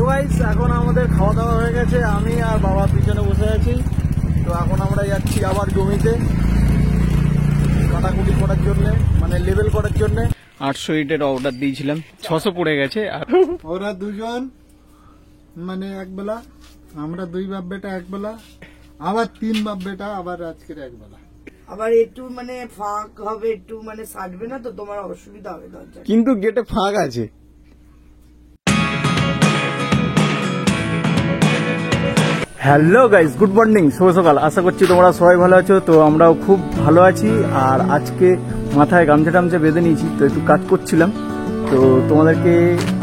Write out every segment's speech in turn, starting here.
Guys এখন আমাদের খাওয়া দাওয়া হয়ে গেছে, আমি আর বাবা পিছনে বসে আছি। তো এখন আমরা যাচ্ছি আবার জমিতে কাটাকুটি করার জন্য, মানে লেবেল করার জন্য। 800 ইটের অর্ডার দিয়েছিলাম, 600 পড়ে গেছে। আর ওরা দুজন মানে এক বেলা, আমরা 2 বাপ বেটা এক বেলা, আবার 3 বাপ বেটা আবার আজকের এক বেলা। আবার একটু মানে ফাঁক হবে, একটু মানে সাজবে না তো, তোমার অসুবিধা হবে দরজা। কিন্তু গেটে ফাঁক আছে। হ্যালো গাইস, গুড মর্নিং, শুভ সকাল। আশা করছি তোমরা সবাই ভালো আছো। তো আমরাও খুব ভালো আছি। আর আজকে মাথায় গামছা টামছা বেঁধে নিয়েছি, তো একটু কাজ করছিলাম। তো তোমাদেরকে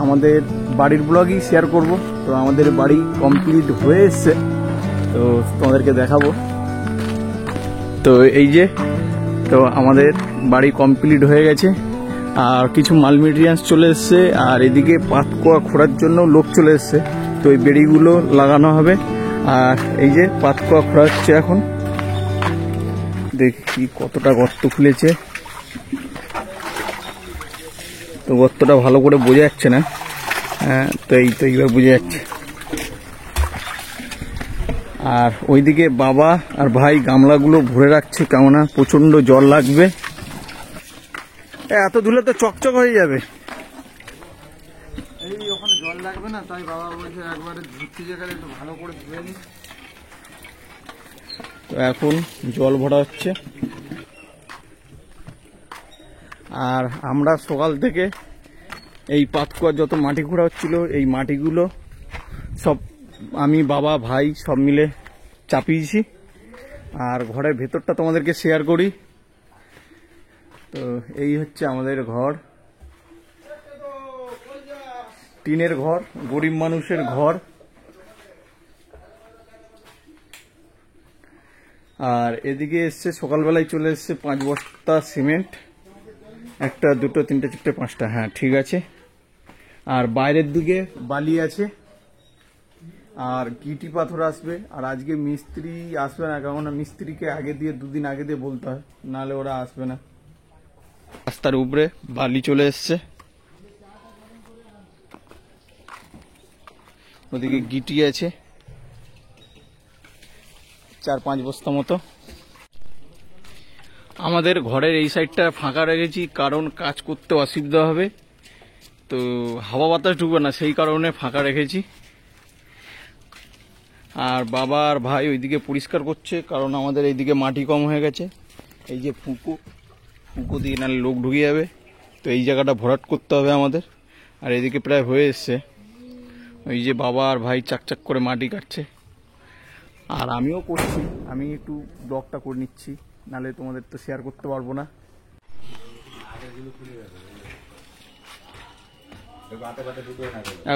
আমাদের বাড়ির ব্লগই শেয়ার করব। তো আমাদের বাড়ি কমপ্লিট হয়ে এসছে, তো তোমাদেরকে দেখাবো। তো এই যে, তো আমাদের বাড়ি কমপ্লিট হয়ে গেছে, আর কিছু মাল মেটেরিয়ালস চলে এসছে। আর এদিকে পাতকোয়া খোঁড়ার জন্য লোক চলে এসছে। তো এই বেড়িগুলো লাগানো হবে। আর এই যে পাতকোয়া খোঁড়া হচ্ছে এখন। দেখি কতটা গর্ত খুলেছে, তো গর্তটা ভালো করে বোঝা যাচ্ছে না। তো এইবার বোঝা যাচ্ছে। আর ওইদিকে বাবা আর ভাই গামলাগুলো ভরে রাখছে, কেননা প্রচন্ড জল লাগবে। এত ধুলে তো চকচক হয়ে যাবে। এই ওখানে জল লাগবে না, তাই বাবা বলছে একবারে ধুচ্ছি জায়গায় একটু ভালো করে ধুয়ে নি। তো এখন জল ভরা হচ্ছে। আর আমরা সকাল থেকে এই পাতকুয়ার যত মাটি খোঁড়া হচ্ছিল, এই মাটিগুলো সব আমি, বাবা, ভাই সব মিলে চাপিয়েছি। আর ঘরের ভেতরটা তোমাদেরকে শেয়ার করি। তো এই হচ্ছে আমাদের ঘর, টিনের ঘর, গরিব মানুষের ঘর। আর এদিকে এসছে, সকালবেলায় চলে এসছে 5 বস্তা সিমেন্ট, 1, 2, 3, 4, 5টা, হ্যাঁ ঠিক আছে। আর বাইরের দিকে বালি আছে, আর গিটি পাথর আসবে। আর আজকে মিস্ত্রি আসবে না, কারণ মিস্ত্রিকে আগে দিয়ে 2 দিন আগে দিয়ে বলতে হয়, নাহলে ওরা আসবে না। রাস্তার উপরে বালি চলে এসছে, ওদিকে গিটি আছে 4-5 বস্তা মতো। আমাদের ঘরের এই সাইডটা ফাঁকা রেখেছি, কারণ কাজ করতে অসুবিধা হবে, তো হাওয়া বাতাস ঢুকবে না, সেই কারণে ফাঁকা রেখেছি। আর বাবা আর ভাই ওইদিকে পরিষ্কার করছে, কারণ আমাদের এইদিকে মাটি কম হয়ে গেছে। এই যে ফুঁকো দিয়ে নাহলে লোক ঢুকে যাবে, তো এই জায়গাটা ভরাট করতে হবে আমাদের। আর এদিকে প্রায় হয়ে এসছে, ওই যে বাবা আর ভাই চাকচাক করে মাটি কাটছে। আর আমিও করছি, আমি একটু ব্লগটা করে নিচ্ছি, নাহলে তোমাদের তো শেয়ার করতে পারবো না।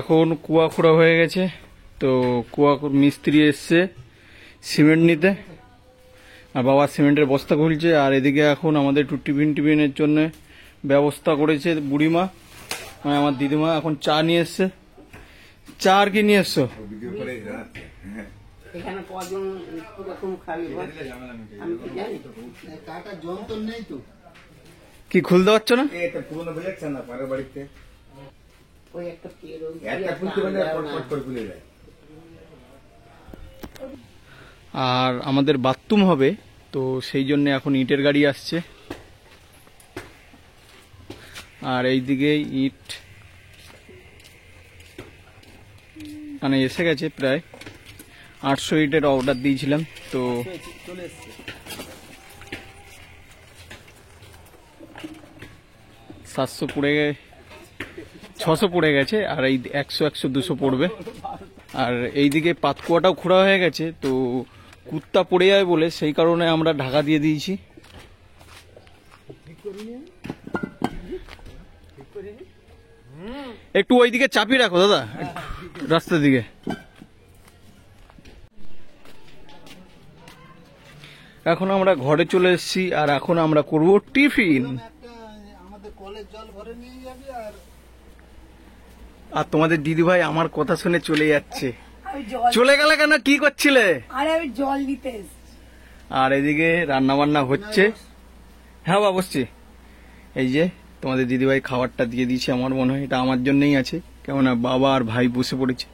এখন কুয়া খোঁড়া হয়ে গেছে, তো কুয়া মিস্ত্রি এসছে সিমেন্ট নিতে। আর বাবা সিমেন্টের বস্তা খুলছে। আর এদিকে এখন আমাদের একটু টিফিনের জন্য ব্যবস্থা করেছে বুড়িমা, মানে আমার দিদিমা। এখন চা নিয়ে এসছে। চা আর কি নিয়ে এসছো? এখানে কজন এরকম খাবি আমি কি জানি? কাটা যন্ত্র নেই তো, কি খুলতে পারছো না? ওই একটা পের আর আমাদের বাথরুম হবে, তো সেই জন্য এখন ইটের গাড়ি আসছে। আর এইদিকে ইট মানে এসে গেছে, প্রায় 800 ইটের অর্ডার দিয়েছিলাম, তো চলে এসছে। 700 পড়ে 600 পড়ে গেছে। আর এই 100, 200 পড়বে। আর এইদিকে পাতকুয়াটাও খোঁড়া হয়ে গেছে, তো কুত্তা পড়ে যায় বলে সেই কারণে আমরা ঢাকা দিয়ে দিয়েছি। একটু ওইদিকে চাপিয়ে রাখো দাদা, রাস্তার দিকে। এখন আমরা ঘরে চলে এসেছি, আর এখন আমরা করব টিফিন। আমাদের কলের জল ভরে নিয়ে যাবে। আর তোমাদের দিদিভাই আমার কথা শুনে চলে যাচ্ছে। আমি জল, চলে গেলে কেন, কি করছিলে? আরে আমি জল নিতে এসেছি। আর এদিকে রান্না বান্না হচ্ছে। হ্যাঁ বাবা, বসছি। এই যে তোমাদের দিদিভাই খাবারটা দিয়ে দিয়েছে, আমার মনে হয় এটা আমার জন্যই আছে, কেননা বাবা আর ভাই বসে পড়েছে।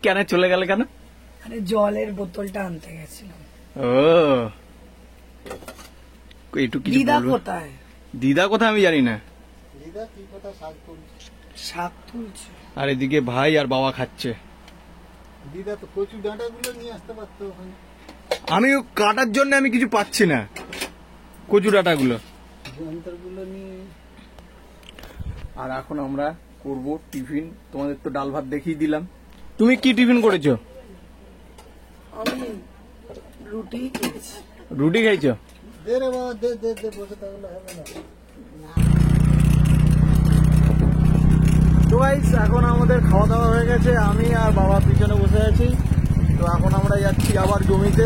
কেন চলে গেল কেন? আরে জলের বোতলটা আনতে গেছিলাম। ও একটু কিছু দিদা বলবে? কোথায়? দিদা কোথায় আমি জানি না। দিদা কি কথা শাক তুলছে। শাক তুলছে। আর এদিকে ভাই আর বাবা খাচ্ছে। দিদা তো কচু ডাঁটাগুলো নিয়ে আসতে পারতো ওখানে। আমি কাটার জন্য আমি কিছু পাচ্ছি না কচু ডাঁটাগুলো। যন্ত্রগুলো নিয়ে আর এখন আমরা করব টিফিন। তোমাদের তো ডাল ভাত দেখিয়ে দিলাম। তুমি কি টিফিন করেছো? আমি রুটি খেয়েছি। রুটি খাইছো? দে রে বাবা, দে দে দে, বসে থাকলে হবে না। তো গাইস এখন আমাদের খাওয়া দাওয়া হয়ে গেছে, আমি আর বাবা পিছনে বসে আছি। তো এখন আমরা যাচ্ছি আবার জমিতে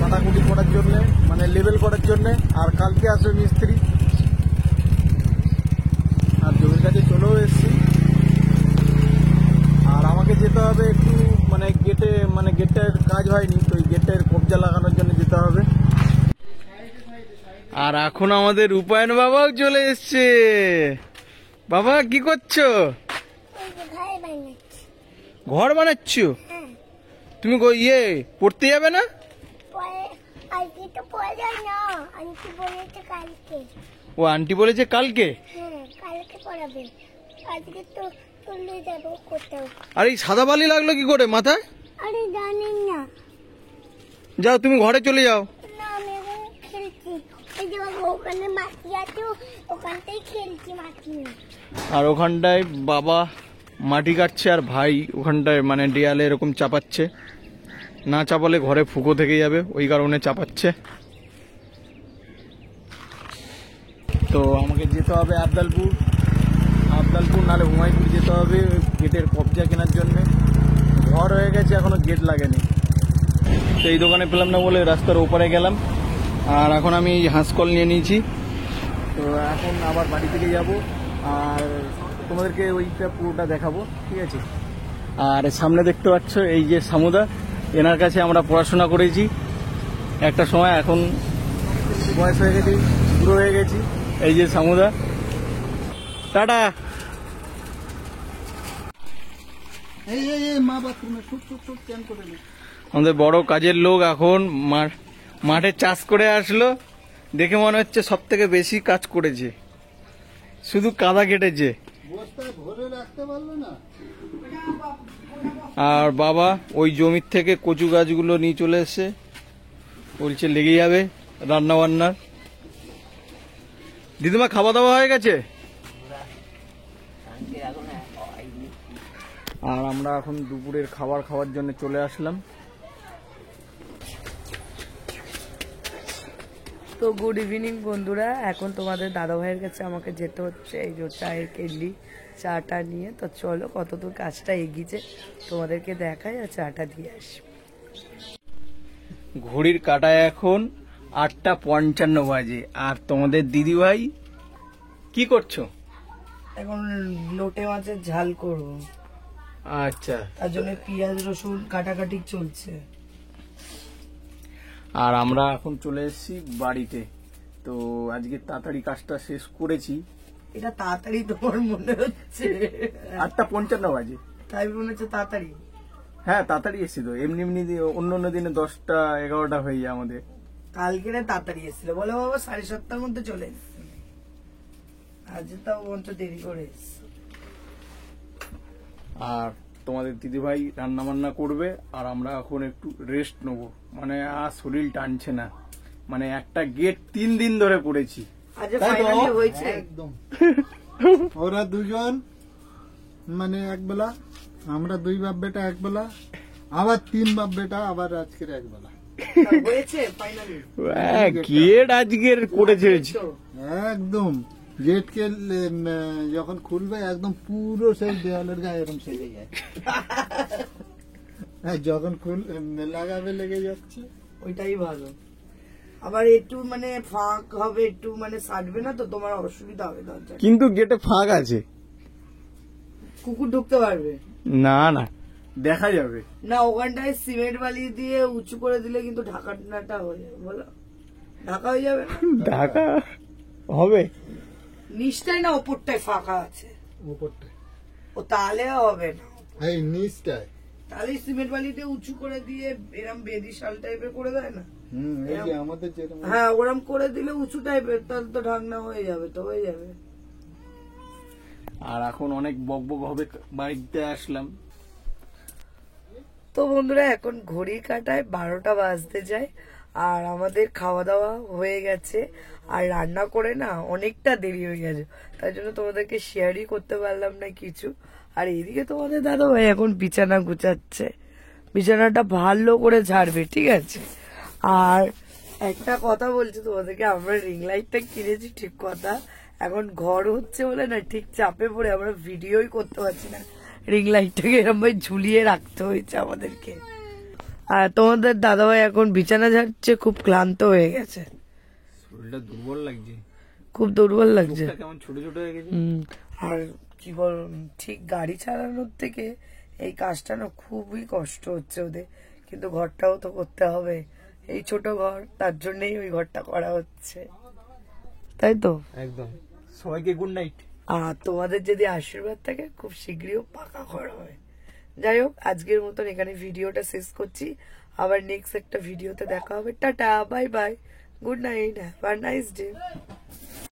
কাটাকুটি করার জন্য, মানে লেবেল করার জন্য। আর কালকে আসবে মিস্ত্রি। আর জমির কাছে চলেও এসেছি। আর আমাকে যেতে হবে একটু, মানে গেটের কাজ হয়নি, তো এই গেটের কবজা লাগানোর জন্য যেতে হবে। আর এখন আমাদের রূপায়ণ বাবাও চলে এসছে। বাবা কি করছো? ঘর বানাচ্ছ? তুমি পড়তে যাবে না? আজকে তো পড়া যায় না, আন্টি বলেছে কালকে। ও আন্টি বলেছে কালকে? হ্যাঁ, কালকে পড়াবে। আজকে তো চলে যাবো কোথাও। আর এই সাদা বালি লাগলো কি করে মাথায়? আরে জানেন না, যাও তুমি ঘরে চলে যাও। না আমি এখন খেলছি। এই যে ওখানে মাটি আছে, ওখানটাই খেলছি মাটি নিয়ে। আর ওখানটায় বাবা মাটি কাটছে, আর ভাই ওখানটায় মানে দেয়ালে এরকম চাপাচ্ছে। না চাপালে ঘরে ফুকো থেকে যাবে, ওই কারণে চাপাচ্ছে। তো আমাকে যেতে হবে আবদালপুর নাহলে হুমায়ুনপুর যেতে হবে গেটের কবজা কেনার জন্য। ঘর হয়ে গেছে, এখনো গেট লাগেনি। তো এই দোকানে পেলাম না বলে রাস্তার ওপারে গেলাম। আর এখন আমি হাঁসকল নিয়ে নিয়েছি। তো এখন আবার বাড়ি থেকে যাব, আর তোমাদেরকে ওইটা পুরোটা দেখাবো, ঠিক আছে? আর সামনে দেখতে পাচ্ছ এই যে সামুদা, এনার কাছে আমরা পড়াশোনা করেছি একটা সময়। এখন বয়স হয়ে গেছে, বুড়ো হয়ে গেছি। এই যে সামুদা, টাটা। এই এই এই মা বাথরুমে টুক টুক টুক ক্যান করে নে। আমাদের বড় কাজের লোক এখন মাঠে চাষ করে আসলো, দেখে মনে হচ্ছে সব থেকে বেশি কাজ করেছে, শুধু কাদা কেটেছে। বস্তায় ভরে রাখতে পারলো না। আর বাবা ওই জমির থেকে কচু গাছগুলো নিয়ে চলে এসছে, বলছে লেগে যাবে রান্না বান্নার। দিদিমা খাওয়া দাওয়া হয়ে গেছে? আর আমরা এখন দুপুরের খাবার খাওয়ার জন্য চলে আসলাম। তো গুড ইভিনিং বন্ধুরা, এখন তোমাদের দাদা ভাইয়ের কাছে আমাকে যেতে হচ্ছে এই যে চায়ের কেটলি চাটা নিয়ে। তো চলো কতদূর কাজটা এগিয়েছে তোমাদেরকে দেখাই, আর চাটা দিয়ে আসি। ঘড়ির কাটায় এখন 8:55 বাজে। আর তোমাদের দিদি ভাই কি করছো? এখন লোটে মাছের ঝাল করবো, আচ্ছা। তার জন্য পেঁয়াজ রসুন কাটাকাটি চলছে। আর আমরা এখন চলে এসেছি বাড়িতে। তো আজকে তাড়াতাড়ি কাজটা শেষ করেছি। এটা তাড়াতাড়ি তোমার মনে হচ্ছে? 8:55 বাজে। তাই মনে হচ্ছে তাড়াতাড়ি? হ্যাঁ তাড়াতাড়ি এসেছি তো, এমনি অন্য দিনে 10টা 11টা হয়ে যায় আমাদের। কালকে তাড়াতাড়ি এসেছিল, বলে বাবা 7:30টার মধ্যে চলে এসছে। আজ তাও বন্ধু দেরি করে এসছে। আর তোমাদের দিদিভাই রান্না বান্না করবে, আর আমরা এখন একটু রেস্ট নেবো। মানে আর শরীর টানছে না, মানে একটা গেট 3 দিন ধরে পড়েছি। আজ তাই তো? ফাইনালি হয়েছে। একদম। ওরা দুজন মানে একবেলা, আমরা 2 বাপ বেটা একবেলা, আবার 3 বাপ বেটা আবার আজকের একবেলা। হয়েছে ফাইনালি। গেট আজকের করেছে। একদম গেটকে যখন খুলবে একদম পুরো সেই দেওয়ালের গায়ে এরকম সেজে যায়। যখন লাগাবে লেগে যাচ্ছে। ওইটাই ভালো। আবার একটু মানে ফাঁক হবে, একটু মানে সাজবে না তো, তোমার অসুবিধা হবে দরজা। কিন্তু গেটে ফাঁক আছে, কুকুর ঢুকতে পারবে না না দেখা যাবে না। ওখানটায় সিমেন্ট বালি দিয়ে উঁচু করে দিলে কিন্তু ঢাকাটা হয়ে যাবে, বলো ঢাকা হয়ে যাবে না? ঢাকা হবে নিচটাই না ওপরটায় ফাঁকা আছে, উপরটা ও তাহলে হবে না। এই নিচটায়। তাহলে সিমেন্ট বালিতে উঁচু করে দিয়ে এরম বেদি শাল টাইপের করে দেয় না? এই যে আমাদের যেরকম। হ্যাঁ, ওরম করে দিলে উঁচু টাইপের, তাহলে তো ঢাকনা হয়ে যাবে, তো হয়ে যাবে। আর এখন অনেক বকবক হবে, বাড়িতে আসলাম। তো বন্ধুরা, এখন ঘড়ি কাটায় 12টা বাজতে যায়, আর আমাদের খাওয়া দাওয়া হয়ে গেছে, আর রান্না করে না অনেকটা দেরি হয়ে গেছে, তাই জন্য তোমাদেরকে শেয়ারই করতে পারলাম না কিছু। আর এইদিকে তোমাদের দাদা ভাই এখন বিছানা গুছাচ্ছে, বিছানাটা ভালো করে ঝাড়বে, ঠিক আছে। আর একটা কথা বলছি তোমাদেরকে, আমরা রিং লাইটটা কিনেছি ঠিক কথা, এখন ঘর হচ্ছে বলে না ঠিক চাপে পড়ে আমরা ভিডিওই করতে পারছি না, রিং লাইটটাকে এরকম ভাবে ঝুলিয়ে রাখতে হয়েছে আমাদেরকে। আর তোমাদের দাদাভাই এখন বিছানা ঝাড়ছে, খুব ক্লান্ত হয়ে গেছে, শরীরটা দুর্বল লাগছে, খুব দুর্বল লাগছে। মুখটা কেমন ছোট ছোট হয়ে গেছে। আর কি বল, ঠিক গাড়ি চালানোর থেকে এই কাজটা না খুবই কষ্ট হচ্ছে ওদের, কিন্তু ঘরটাও তো করতে হবে, এই ছোট ঘর, তার জন্যই ওই ঘরটা করা হচ্ছে, তাই তো। একদম। সবাইকে গুড নাইট। আর তোমাদের যদি আশীর্বাদ থাকে খুব শীঘ্রই পাকা ঘর হবে। যাই হোক, আজকের মতন এখানে ভিডিওটা শেষ করছি, আবার নেক্সট একটা ভিডিওতে দেখা হবে। Tata, bye bye, good night, have a nice day.